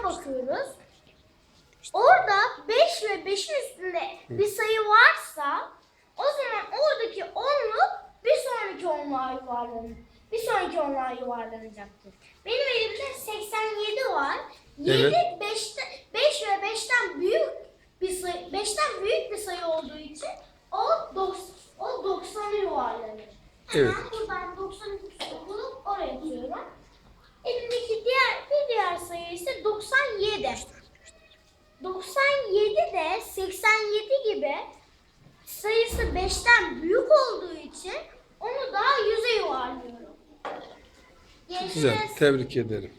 bakıyoruz. Orada 5 ve 5'in üstünde bir sayı varsa o zaman oradaki onluk bir sonraki onluğa yuvarlanacaktır. Benim elimde 87 var. 7 Evet. 5 ve 5'ten büyük bir sayı olduğu için o 90'a yuvarlanır. Evet. Hemen buradan 90'ın üstüne bulup oraya atıyorum. Elimdeki diğer sayı ise 97. 97 de 87 gibi sayısı 5'ten büyük olduğu için onu daha 100'e yuvarlıyorum. Güzel. Görüşürüz. Tebrik ederim.